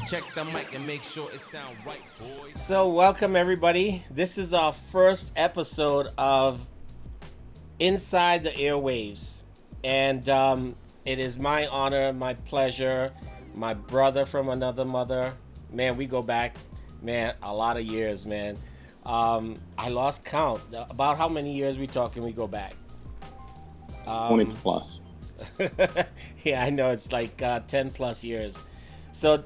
Check the mic and make sure it sound right, boys. So, welcome everybody. This is our first episode of Inside the Airwaves. And it is my honor, my pleasure, my brother from another mother. Man, we go back, man, a lot of years, man. I lost count. About how many years we talking we go back? 20 plus. Yeah, I know it's like 10 plus years. So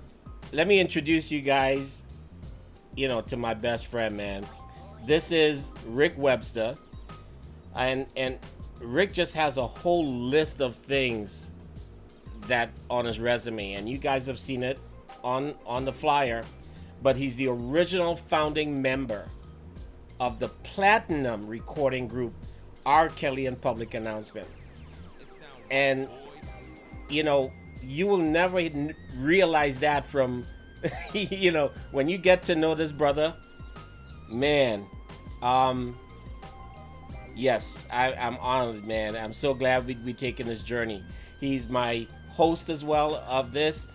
let me introduce you guys, to my best friend, man. This is Rick Webster. And Rick just has a whole list of things that on his resume. And you guys have seen it on the flyer. But he's the original founding member of the platinum recording group R. Kelly and Public Announcement. And you will never realize that from when you get to know this brother, man. Yes, I'm honored, man. I'm so glad we taking this journey. He's my host as well of this,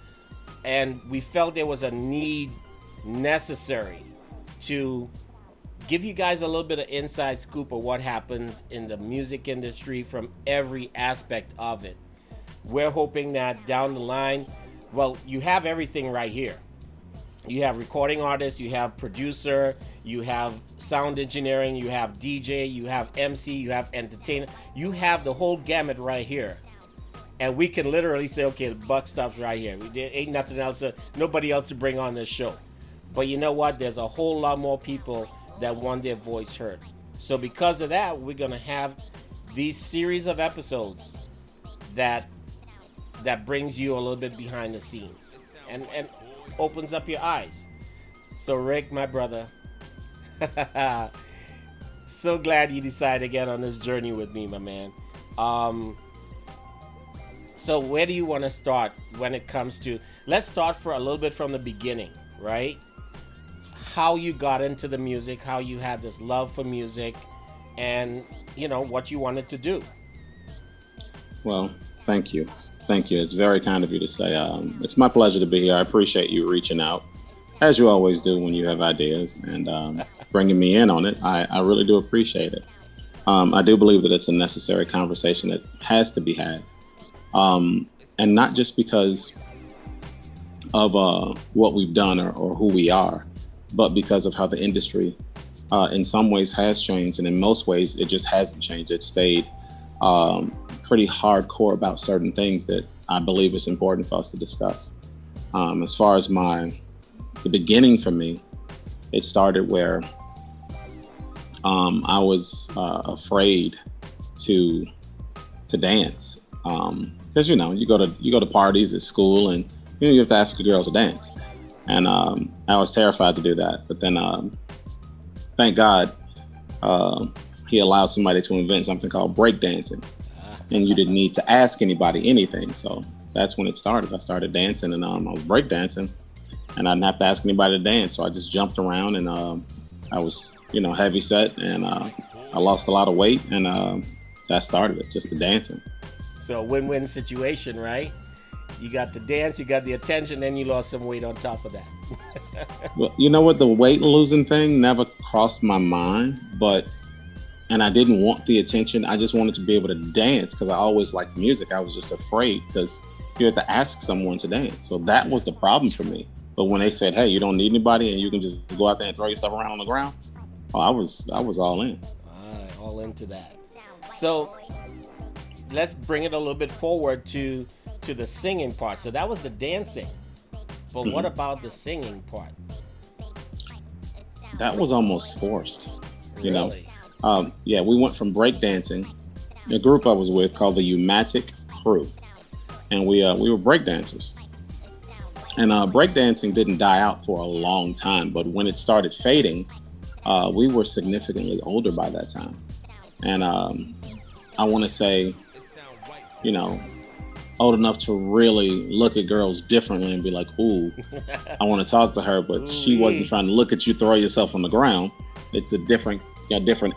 and we felt there was a need necessary to give you guys a little bit of inside scoop of what happens in the music industry from every aspect of it. We're hoping that down the line, well, you have everything right here. You have recording artists, you have producer, you have sound engineering, you have DJ, you have MC, you have entertainer. You have the whole gamut right here. And we can literally say, okay, the buck stops right here. There ain't nothing else, nobody else to bring on this show. But you know what? There's a whole lot more people that want their voice heard. So because of that, we're gonna have these series of episodes that brings you a little bit behind the scenes and opens up your eyes. So Rick, my brother, so glad you decided to get on this journey with me, my man. So where do you want to start when it comes to, let's start for a little bit from the beginning, right? How you got into the music, how you had this love for music, and what you wanted to do. Well, thank you. It's very kind of you to say. It's my pleasure to be here. I appreciate you reaching out, as you always do when you have ideas, and bringing me in on it. I really do appreciate it. I do believe that it's a necessary conversation that has to be had, and not just because of what we've done or who we are, but because of how the industry in some ways has changed, and in most ways it just hasn't changed. It stayed pretty hardcore about certain things that I believe it's important for us to discuss. As far as the beginning for me, it started where I was afraid to dance, because you go to parties at school and you have to ask a girl to dance. And I was terrified to do that. But then, thank God, he allowed somebody to invent something called breakdancing. And you didn't need to ask anybody anything. So that's when it started. I started dancing, and I was breakdancing. And I didn't have to ask anybody to dance. So I just jumped around, and I was, heavy set. And I lost a lot of weight. And that started it, just the dancing. So win-win situation, right? You got the dance, you got the attention, then you lost some weight on top of that. Well, you know what? The weight losing thing never crossed my mind, and I didn't want the attention. I just wanted to be able to dance because I always liked music. I was just afraid because you had to ask someone to dance. So that was the problem for me. But when they said, hey, you don't need anybody and you can just go out there and throw yourself around on the ground, I was all in. All into that. So let's bring it a little bit forward to the singing part. So that was the dancing. But what about the singing part? That was almost forced, Really? Yeah, we went from breakdancing, a group I was with called the Umatic Crew, and we were breakdancers. And breakdancing didn't die out for a long time, but when it started fading, we were significantly older by that time. And I want to say, old enough to really look at girls differently and be like, ooh, I want to talk to her, but she wasn't trying to look at you, throw yourself on the ground. It's a different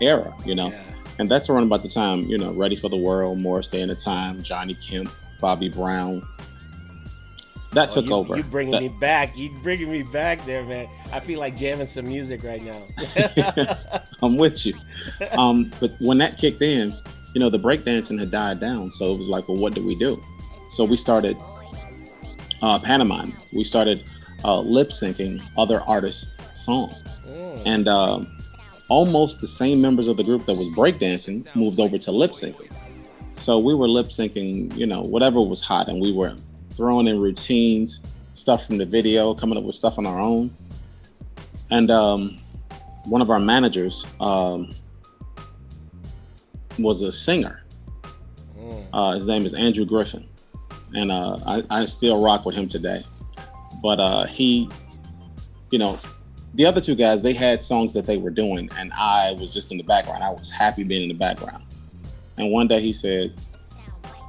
era, Yeah. And that's around about the time, Ready for the World, Morris Day and the Time, Johnny Kemp, Bobby Brown. that Oh, took over. You bringing me back. You bringing me back there, man. I feel like jamming some music right now. I'm with you. But when that kicked in, the breakdancing had died down. So it was like, well, what do we do? So we started pantomiming. We started lip syncing other artists' songs. And almost the same members of the group that was breakdancing moved over to lip syncing. So we were lip syncing, whatever was hot, and we were throwing in routines, stuff from the video, coming up with stuff on our own. And one of our managers was a singer. His name is Andrew Griffin, and I still rock with him today. But he, the other two guys, they had songs that they were doing, and I was just in the background. I was happy being in the background. And one day he said,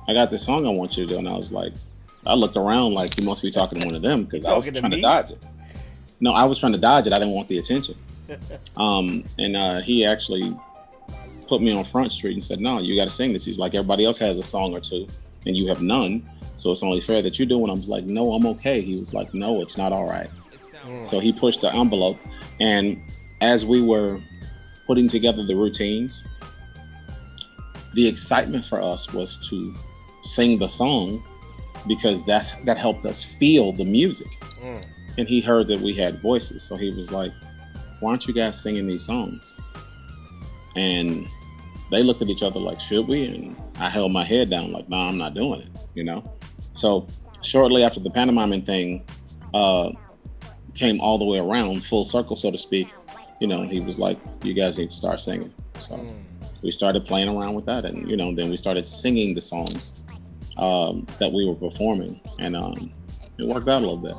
"I got this song I want you to do." And I was like, I looked around like he must be talking to one of them, because I was trying to dodge it. No, I was trying to dodge it. I didn't want the attention. And he actually put me on Front Street and said, "No, you got to sing this." He's like, "Everybody else has a song or two, and you have none. So it's only fair that you do." And I was like, "No, I'm okay." He was like, "No, it's not all right." So he pushed the envelope. And as we were putting together the routines, the excitement for us was to sing the song, because that helped us feel the music. And he heard that we had voices. So he was like, "Why aren't you guys singing these songs?" And they looked at each other like, "Should we?" And I held my head down like, "No, I'm not doing it," So shortly after the pantomiming thing came all the way around, full circle, so to speak, he was like, "You guys need to start singing." So we started playing around with that, and then we started singing the songs that we were performing, and it worked out a little bit.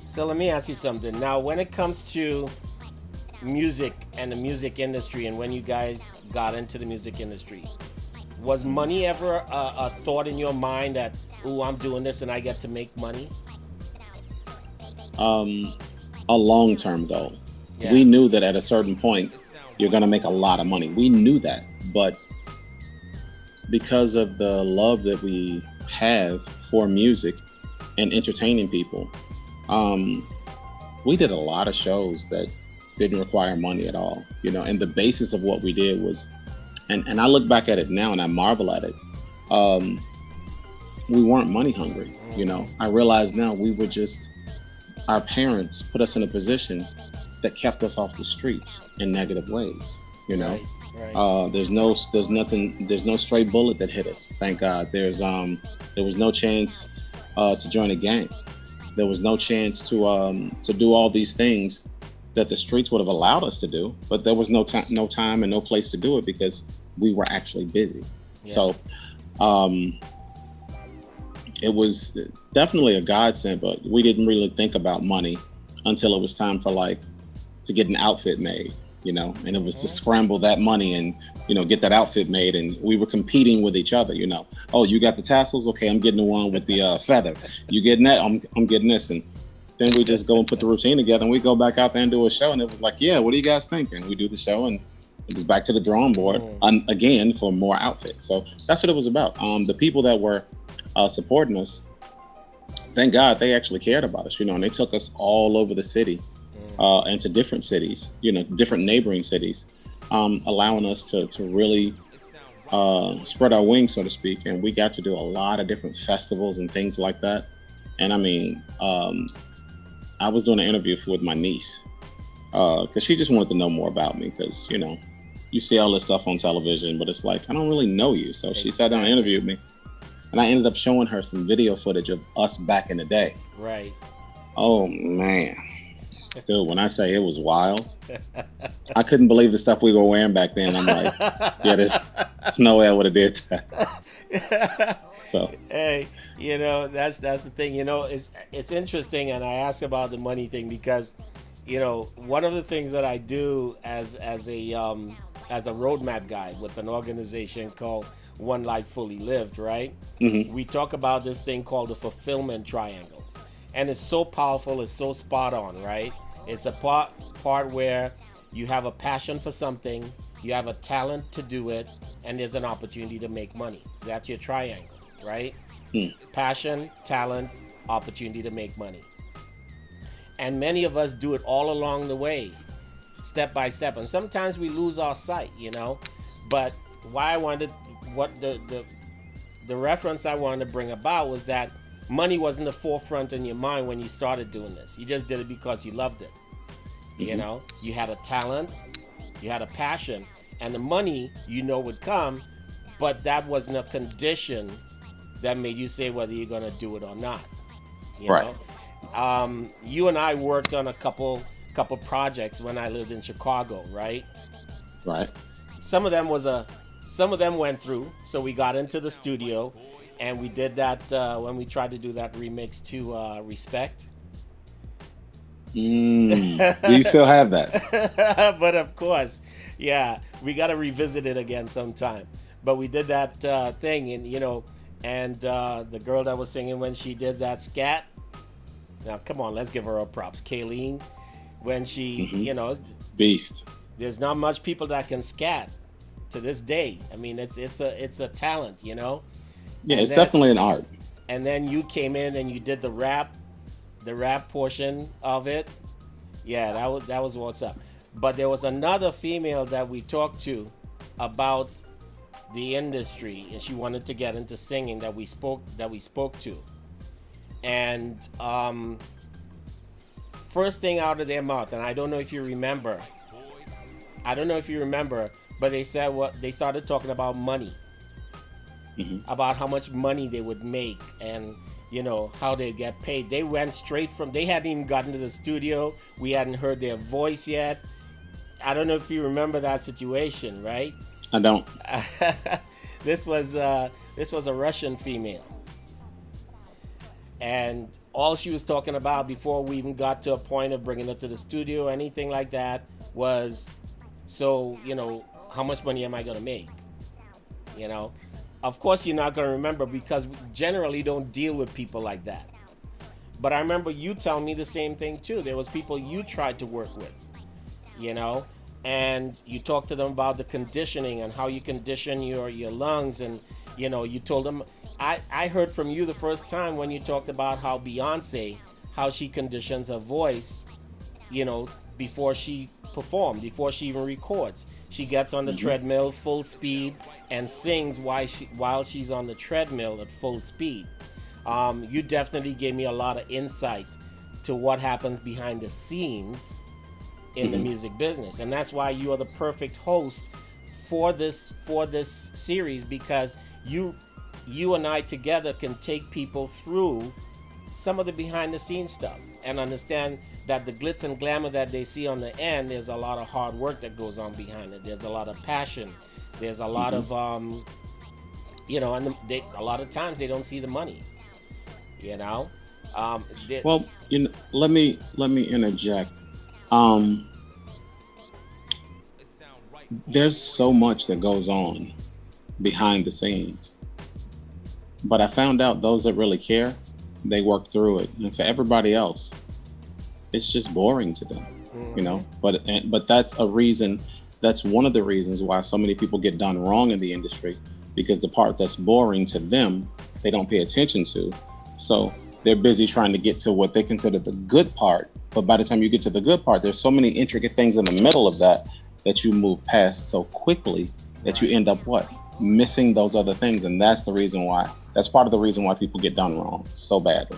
So let me ask you something. Now, when it comes to music and the music industry, and when you guys got into the music industry, was money ever a thought in your mind that, "Ooh, I'm doing this and I get to make money"? A long-term goal. Yeah. We knew that at a certain point, you're going to make a lot of money. We knew that, but because of the love that we have for music and entertaining people, we did a lot of shows that didn't require money at all, and the basis of what we did was, and I look back at it now and I marvel at it. We weren't money hungry, I realize now we were just, our parents put us in a position that kept us off the streets in negative ways, Right. There's no stray bullet that hit us, thank God. There was no chance to join a gang. There was no chance to do all these things that the streets would have allowed us to do, but there was no time and no place to do it because we were actually busy. Yeah. So it was definitely a godsend, but we didn't really think about money until it was time for to get an outfit made, and it was to scramble that money and, get that outfit made. And we were competing with each other, "Oh, you got the tassels? Okay, I'm getting the one with the feather. You getting that? I'm getting this." And then we just go and put the routine together, and we go back out there and do a show. And it was like, "Yeah, what do you guys think?" And we do the show, and it was back to the drawing board again for more outfits. So that's what it was about. The people that were supporting us, thank God, they actually cared about us, and they took us all over the city and to different cities, different neighboring cities, allowing us to really spread our wings, so to speak. And we got to do a lot of different festivals and things like that. And I mean, I was doing an interview with my niece because she just wanted to know more about me, because, you see all this stuff on television, but it's like, I don't really know you. So she sat down and interviewed me. And I ended up showing her some video footage of us back in the day. Right. Oh, man. Dude, when I say it was wild, I couldn't believe the stuff we were wearing back then. I'm like, yeah, there's no way I would have did that. So. Hey, that's the thing. It's interesting, and I ask about the money thing because, one of the things that I do as a roadmap guy with an organization called One Life Fully Lived, right? Mm-hmm. We talk about this thing called the fulfillment triangle. And it's so powerful, it's so spot on, right? It's a part where you have a passion for something, you have a talent to do it, and there's an opportunity to make money. That's your triangle, right? Passion, talent, opportunity to make money. And many of us do it all along the way, step by step. And sometimes we lose our sight, But why I wanted, what the reference I wanted to bring about was that money wasn't the forefront in your mind when you started doing this. You just did it because you loved it. You had a talent, you had a passion, and the money would come, but that wasn't a condition that made you say whether you're going to do it or not. Right. You and I worked on a couple projects when I lived in Chicago, right? Right. Some of them went through, so we got into the studio and we did that when we tried to do that remix to Respect. Do you still have that? But of course, yeah, we got to revisit it again sometime. But we did that thing, and the girl that was singing when she did that scat. Now, come on, let's give her a props. Kayleen, when she, Beast. There's not much people that can scat to this day. I mean, it's a talent, Yeah, and it's definitely an art. And then you came in and you did the rap portion of it. Yeah, that was what's up. But there was another female that we talked to about the industry, and she wanted to get into singing that we spoke to. And first thing out of their mouth, and I don't know if you remember, but they said they started talking about money, about how much money they would make, and how they get paid. They went straight from, they hadn't even gotten to the studio. We hadn't heard their voice yet. I don't know if you remember that situation, right? I don't. This was a Russian female. And all she was talking about before we even got to a point of bringing her to the studio or anything like that was, so, how much money am I going to make? Of course, you're not going to remember because we generally don't deal with people like that. But I remember you telling me the same thing too. There was people you tried to work with, and you talked to them about the conditioning and how you condition your lungs. And, you told them, I heard from you the first time when you talked about how Beyonce, how she conditions her voice, before she performs, before she even records. She gets on the treadmill full speed and sings while she's on the treadmill at full speed. You definitely gave me a lot of insight to what happens behind the scenes in the music business, and that's why you are the perfect host for this series, because you and I together can take people through some of the behind the scenes stuff and understand that the glitz and glamour that they see on the end, there's a lot of hard work that goes on behind it. There's a lot of passion. There's a lot of, and a lot of times they don't see the money, Well, let me interject. There's so much that goes on behind the scenes, but I found out those that really care, they work through it, and for everybody else, it's just boring to them, But that's a reason. That's one of the reasons why so many people get done wrong in the industry, because the part that's boring to them, they don't pay attention to. So they're busy trying to get to what they consider the good part. But by the time you get to the good part, there's so many intricate things in the middle of that you move past so quickly that you end up missing those other things. And that's part of the reason why people get done wrong so badly.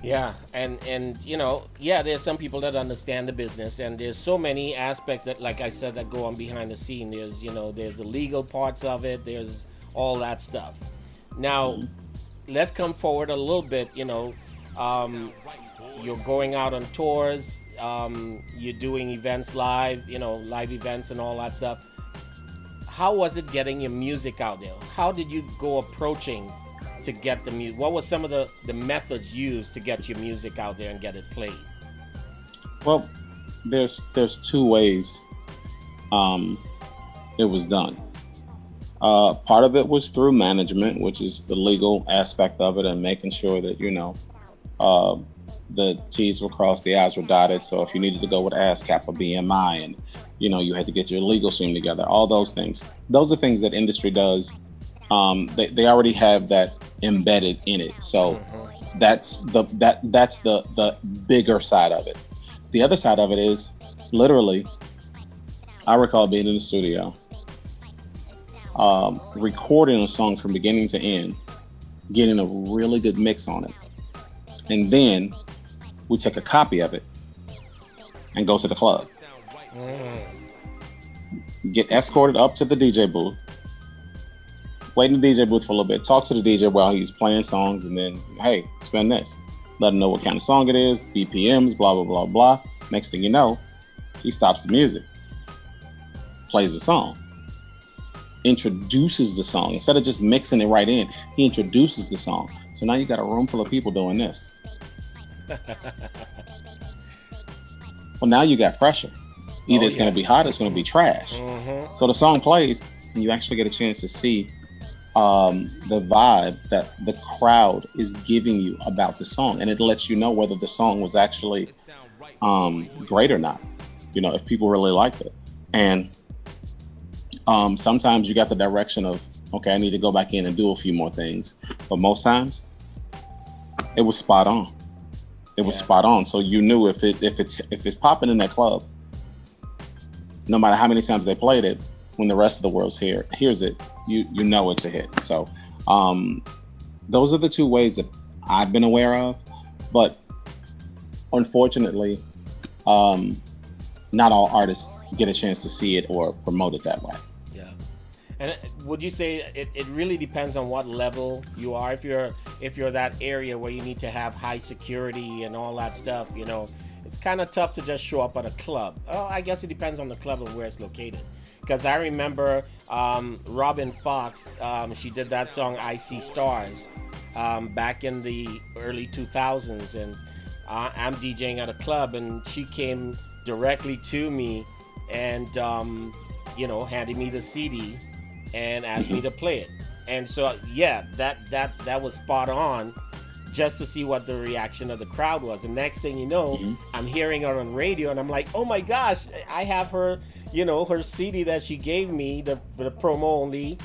Yeah, and there's some people that understand the business, and there's so many aspects that, like I said, that go on behind the scene. There's there's the legal parts of it. There's all that stuff. Now, let's come forward a little bit. You're going out on tours. You're doing events live. Live events and all that stuff. How was it getting your music out there? How did you go approaching to get the music? What was some of the methods used to get your music out there and get it played? Well, there's two ways it was done. Part of it was through management, which is the legal aspect of it, and making sure that the T's were crossed, the I's were dotted. So if you needed to go with ASCAP or BMI, and you had to get your legal team together, all those things. Those are things that industry does. They already have that embedded in it. So That's the bigger side of it. The other side of it is literally, I recall being in the studio, recording a song from beginning to end, getting a really good mix on it, and then we take a copy of it and go to the club, get escorted up to the DJ booth, wait in the DJ booth for a little bit, talk to the DJ while he's playing songs, and then, hey, spin this. Let him know what kind of song it is, BPMs, blah, blah, blah, blah. Next thing you know, he stops the music, plays the song, introduces the song. Instead of just mixing it right in, he introduces the song. So now you got a room full of people doing this. Well, now you got pressure. Either it's going to be hot or it's going to be trash. So the song plays, and you actually get a chance to see the vibe that the crowd is giving you about the song, and it lets you know whether the song was actually great or not. You know, if people really liked it. And sometimes you got the direction of, okay, I need to go back in and do a few more things. But most times, it was spot on. It was spot on. So you knew if it's popping in that club, no matter how many times they played it, when the rest of the world's hears it, you know it's a hit. So those are the two ways that I've been aware of. But unfortunately, not all artists get a chance to see it or promote it that way. Yeah. And would you say it really depends on what level you are? If you're that area where you need to have high security and all that stuff, you know, it's kind of tough to just show up at a club. Oh, I guess it depends on the club and where it's located. Because I remember Robin Fox, she did that song I See Stars back in the early 2000s, and I'm DJing at a club, and she came directly to me and handed me the CD and asked me to play it. And so that was spot on, just to see what the reaction of the crowd was. The next thing you know, I'm hearing her on radio, and I'm like, oh my gosh, I have her, her CD that she gave me, the promo only,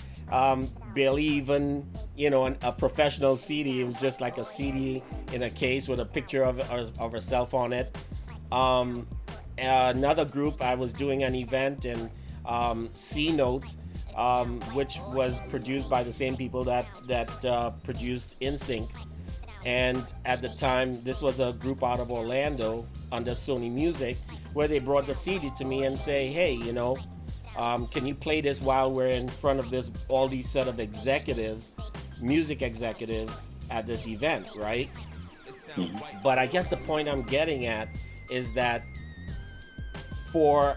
barely even, a professional CD. It was just like a CD in a case with a picture of herself on it. Another group, I was doing an event, and C-Note, which was produced by the same people that produced NSYNC. And at the time, this was a group out of Orlando under Sony Music, where they brought the CD to me and say, hey, can you play this while we're in front of all these set of music executives at this event, right? But I guess the point I'm getting at is that for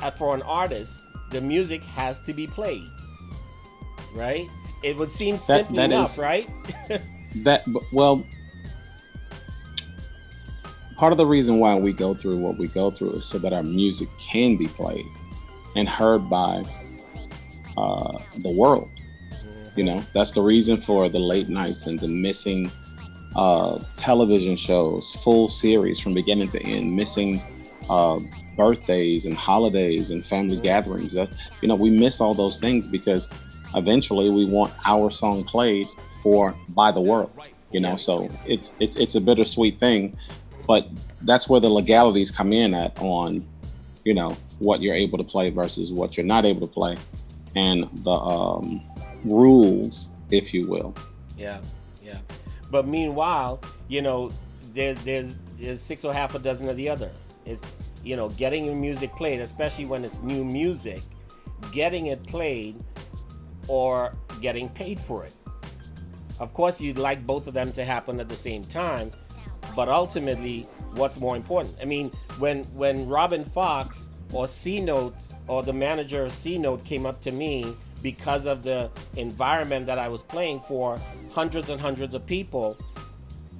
an artist, the music has to be played, right? It would seem simple enough, right? Part of the reason why we go through what we go through is so that our music can be played and heard by the world. That's the reason for the late nights and the missing television shows, full series from beginning to end, missing birthdays and holidays and family gatherings. We miss all those things because eventually we want our song played by the world. So it's a bittersweet thing, but that's where the legalities come in on what you're able to play versus what you're not able to play, and the rules, if you will. Yeah. But meanwhile, there's six or half a dozen of the other. It's getting your music played, especially when it's new music, getting it played or getting paid for it. Of course, you'd like both of them to happen at the same time, but ultimately, what's more important? I mean, when Robin Fox or C-Note or the manager of C-Note came up to me because of the environment that I was playing for hundreds and hundreds of people,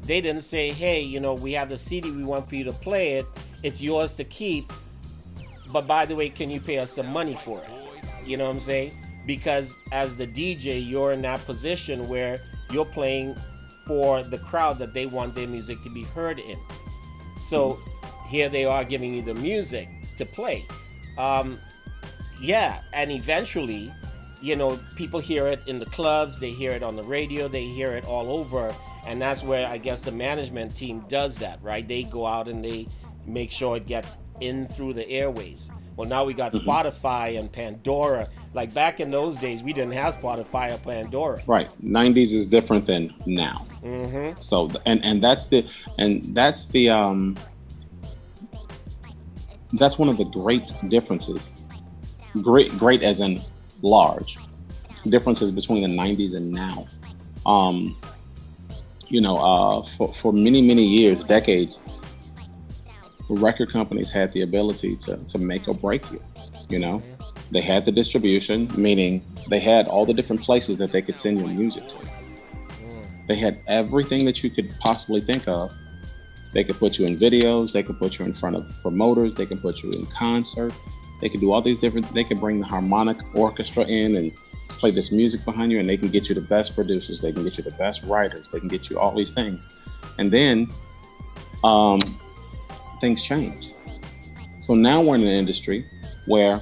they didn't say, hey, we have the CD, we want for you to play it. It's yours to keep. But by the way, can you pay us some money for it? You know what I'm saying? Because as the DJ, you're in that position where you're playing for the crowd that they want their music to be heard in. So here they are giving you the music to play. And eventually, people hear it in the clubs, they hear it on the radio, they hear it all over. And that's where I guess the management team does that, right? They go out and they make sure it gets in through the airwaves. Well, now we got Spotify and Pandora. Like back in those days, we didn't have Spotify or Pandora. Right. 90s is different than now. So that's one of the great differences. Great as in large differences between the 90s and now. For many years, decades, record companies had the ability to make or break you. They had the distribution, meaning they had all the different places that they could send your music to. They had everything that you could possibly think of. They could put you in videos, they could put you in front of promoters, they could put you in concert, they could do all these they could bring the harmonic orchestra in and play this music behind you, and they can get you the best producers, they can get you the best writers, they can get you all these things. And then things changed. So now we're in an industry where,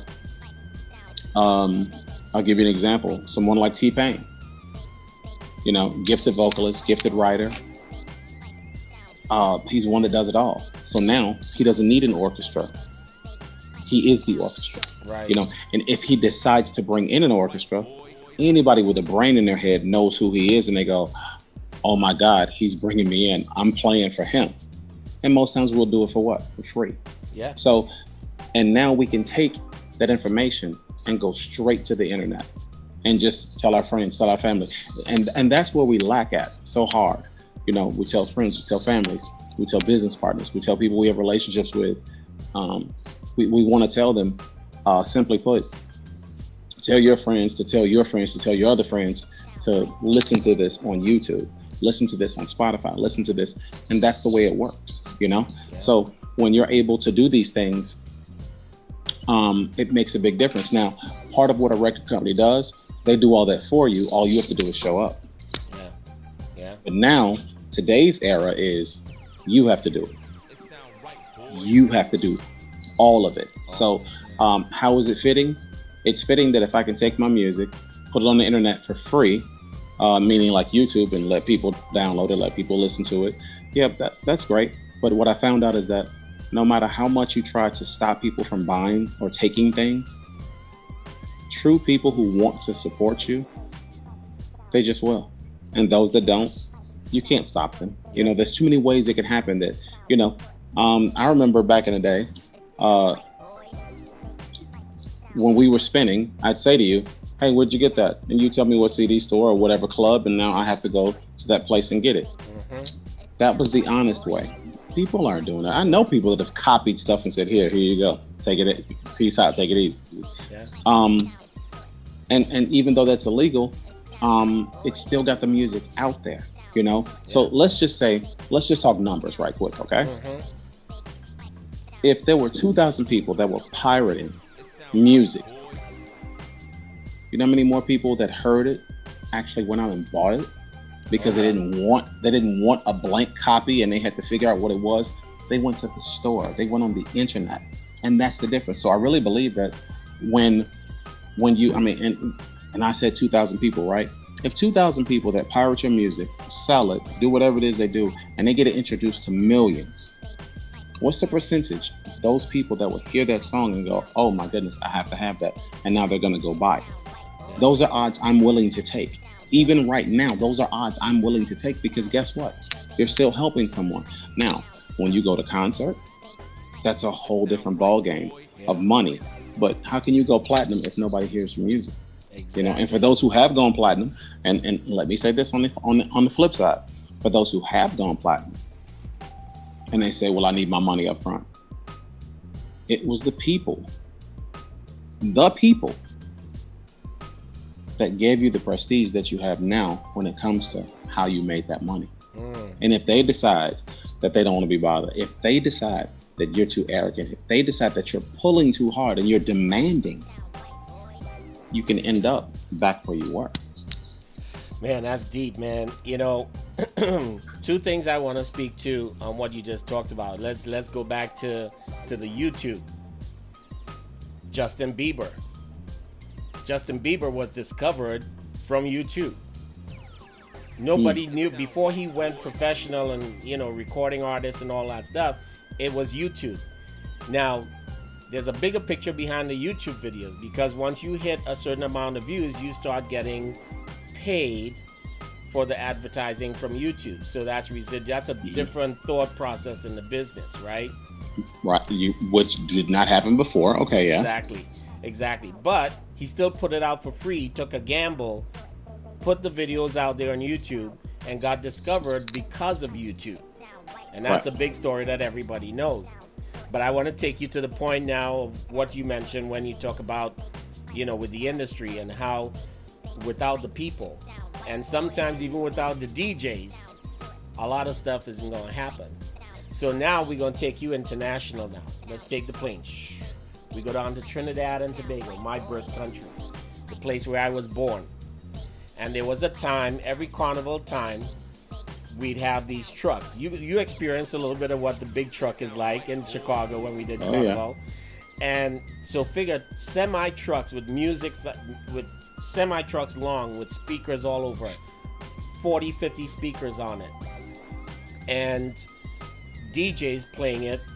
I'll give you an example. Someone like T-Pain, gifted vocalist, gifted writer. He's one that does it all. So now he doesn't need an orchestra. He is the orchestra. Right. And if he decides to bring in an orchestra, anybody with a brain in their head knows who he is, and they go, oh my God, he's bringing me in. I'm playing for him. And most times we'll do it for what? For free. Yeah. So, and now we can take that information and go straight to the internet and just tell our friends, tell our family. And that's where we lack at so hard. We tell friends, we tell families, we tell business partners, we tell people we have relationships with. We want to tell them, simply put, tell your friends to tell your friends to tell your other friends to listen to this on YouTube, listen to this on Spotify, listen to this. And that's the way it works, Yeah. So when you're able to do these things, it makes a big difference. Now, part of what a record company does, they do all that for you. All you have to do is show up. Yeah. But now, today's era is you have to do it. You have to do all of it. So how is it fitting? It's fitting that if I can take my music, put it on the internet for free, meaning like YouTube, and let people download it, let people listen to it. Yeah, that's great. But what I found out is that no matter how much you try to stop people from buying or taking things, true people who want to support you, they just will. And those that don't, you can't stop them. There's too many ways it can happen that, I remember back in the day, when we were spinning, I'd say to you, hey, where'd you get that? And you tell me what CD store or whatever club, and now I have to go to that place and get it. That was the honest way. People aren't doing that. I know people that have copied stuff and said, here you go. Take it, peace out, take it easy. Yeah. And even though that's illegal, it's still got the music out there, So let's just talk numbers right quick, okay? If there were 2,000 people that were pirating music, you know how many more people that heard it actually went out and bought it because they didn't want a blank copy and they had to figure out what it was? They went to the store, they went on the internet, and that's the difference. So I really believe that when you, and I said 2,000 people, right? If 2,000 people that pirate your music, sell it, do whatever it is they do, and they get it introduced to millions, what's the percentage of those people that will hear that song and go, oh my goodness, I have to have that, and now they're going to go buy it? Those are odds I'm willing to take. Even right now, those are odds I'm willing to take, because guess what? You're still helping someone. Now, when you go to concert, that's a whole different ball game of money. But how can you go platinum if nobody hears your music? Exactly. And for those who have gone platinum, and let me say this on the flip side, for those who have gone platinum, and they say, well, I need my money up front. It was the people that gave you the prestige that you have now when it comes to how you made that money. And if they decide that they don't want to be bothered, if they decide that you're too arrogant, if they decide that you're pulling too hard and you're demanding, you can end up back where you were. Man, that's deep, man. Two things I want to speak to on what you just talked about. Let's go back to the YouTube. Justin Bieber. Justin Bieber was discovered from YouTube. Nobody knew before he went professional and recording artists and all that stuff. It was YouTube. Now, there's a bigger picture behind the YouTube videos, because once you hit a certain amount of views, you start getting paid for the advertising from YouTube. So that's a different thought process in the business, right? Right. Which did not happen before. Okay, yeah. Exactly. But he still put it out for free. He took a gamble, put the videos out there on YouTube, and got discovered because of YouTube. And that's a big story that everybody knows. But I want to take you to the point now of what you mentioned when you talk about, with the industry and how without the people, and sometimes even without the DJs, a lot of stuff isn't going to happen. So now we're going to take you international now. Let's take the plane. We go down to Trinidad and Tobago, my birth country, the place where I was born. And there was a time, every carnival time, we'd have these trucks. You experienced a little bit of what the big truck is like in Chicago when we did carnival. Yeah. And so figure semi-trucks with music, with semi-trucks long with speakers all over it, 40, 50 speakers on it, and DJs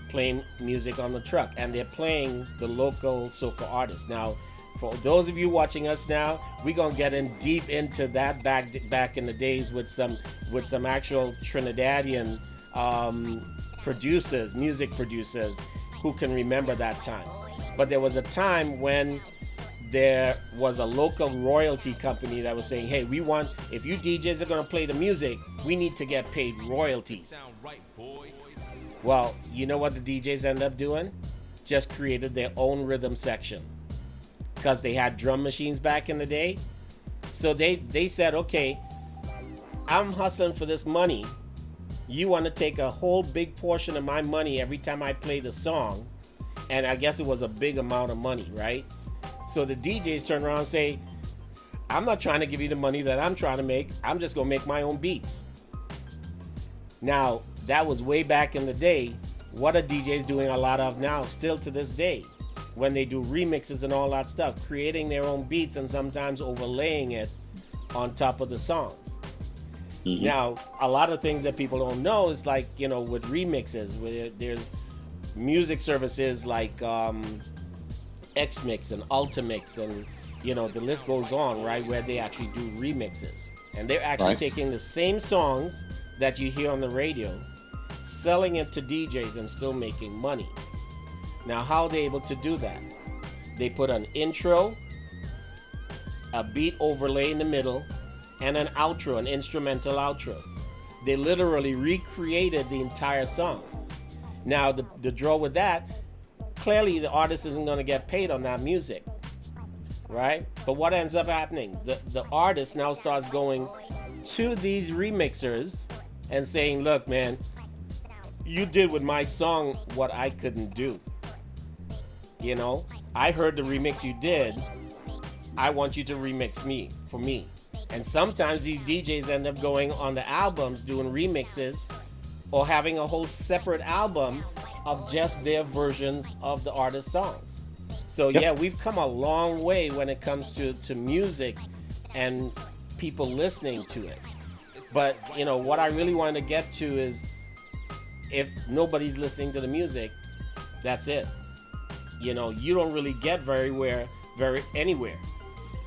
playing music on the truck, and they're playing the local soca artists. Now, for those of you watching us now, we're gonna get in deep into that back in the days with some actual Trinidadian music producers who can remember that time. But there was a time when there was a local royalty company that was saying, hey, if you DJs are gonna play the music, we need to get paid royalties. Well, you know what the DJs end up doing? Just created their own rhythm section, because they had drum machines back in the day. So they said, okay, I'm hustling for this money. You want to take a whole big portion of my money every time I play the song. And I guess it was a big amount of money, right? So the DJs turn around and say, I'm not trying to give you the money that I'm trying to make. I'm just going to make my own beats. Now, that was way back in the day. What are DJs doing a lot of now, still to this day? When they do remixes and all that stuff, creating their own beats and sometimes overlaying it on top of the songs. Mm-hmm. Now, a lot of things that people don't know is like, with remixes, where there's music services like X-Mix and Ultimix and, the list goes on, right, where they actually do remixes. And they're actually taking the same songs that you hear on the radio, selling it to DJs and still making money. Now, how are they able to do that? They put an intro, a beat overlay in the middle, and an outro, an instrumental outro. They literally recreated the entire song. Now, the draw with that, clearly the artist isn't going to get paid on that music, right? But what ends up happening? The artist now starts going to these remixers and saying, look, man, you did with my song what I couldn't do. I heard the remix you did. I want you to remix me for me. And sometimes these DJs end up going on the albums doing remixes, or having a whole separate album of just their versions of the artist's songs. So yeah, we've come a long way when it comes to music and people listening to it. But what I really wanted to get to is, if nobody's listening to the music, that's it. You don't really get very anywhere.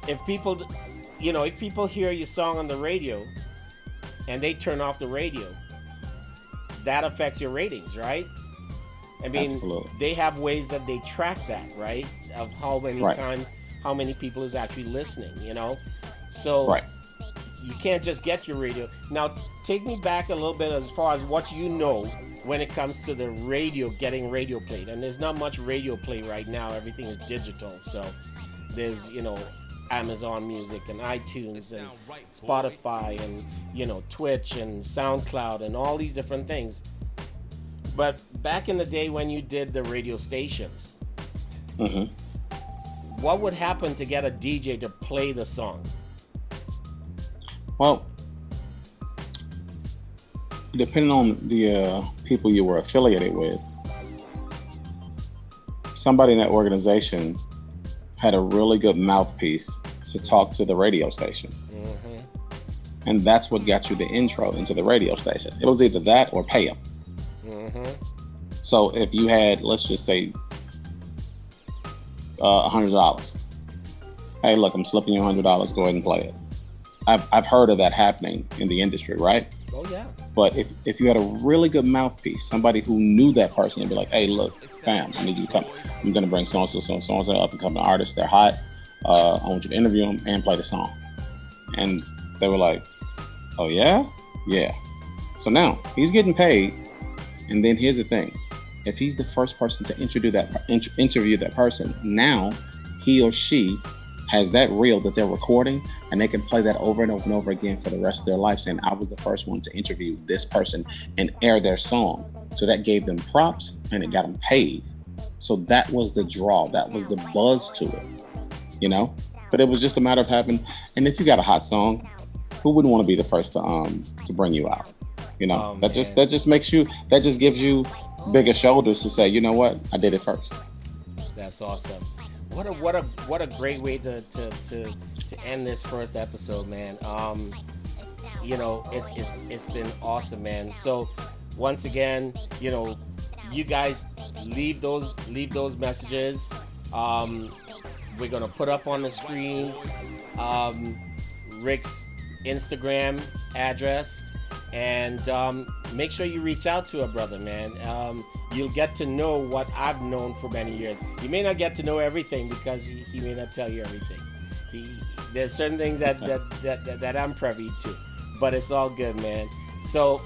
If people hear your song on the radio and they turn off the radio, that affects your ratings, right? I mean, absolutely. They have ways that they track that, right? Of how many times, how many people is actually listening, So you can't just get your radio. Now, take me back a little bit as far as what when it comes to the radio, getting radio played. And there's not much radio play right now. Everything is digital. So there's, Amazon Music and iTunes and Spotify and, Twitch and SoundCloud and all these different things. But back in the day when you did the radio stations, what would happen to get a DJ to play the song? Well, depending on the people you were affiliated with, somebody in that organization had a really good mouthpiece to talk to the radio station. And that's what got you the intro into the radio station. It was either that or pay them. Mm-hmm. So if you had, let's just say, $100. Hey, look, I'm slipping you $100. Go ahead and play it. I've heard of that happening in the industry, right? Oh yeah. But if you had a really good mouthpiece, somebody who knew that person, and be like, hey, look, fam, I need you to come. I'm gonna bring so and so up and come, an artist. They're hot. I want you to interview them and play the song. And they were like, oh yeah, yeah. So now he's getting paid. And then here's the thing: if he's the first person to interview that person, now he or she has that reel that they're recording, and they can play that over and over and over again for the rest of their life, saying, I was the first one to interview this person and air their song. So that gave them props and it got them paid. So that was the draw. That was the buzz to it, you know? But it was just a matter of having, and if you got a hot song, who wouldn't want to be the first to bring you out? You know, that just gives you bigger shoulders to say, you know what, I did it first. That's awesome. What a great way to end this first episode, man. You know, it's been awesome, man. So once again, you know, you guys leave those messages. We're gonna put up on the screen Rick's Instagram address, and make sure you reach out to a brother, man. You'll get to know what I've known for many years. You may not get to know everything because he may not tell you everything. There's certain things that I'm privy to, but it's all good, man. So,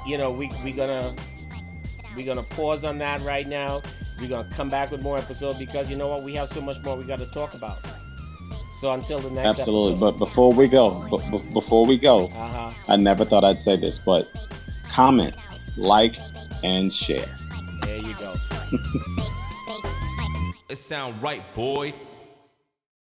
you know, we're gonna pause on that right now. We're gonna come back with more episodes because you know what, we have so much more we got to talk about. So until the next Absolutely. episode. But before we go, I never thought I'd say this, but comment, like, and share. There you go. It sound right, boy.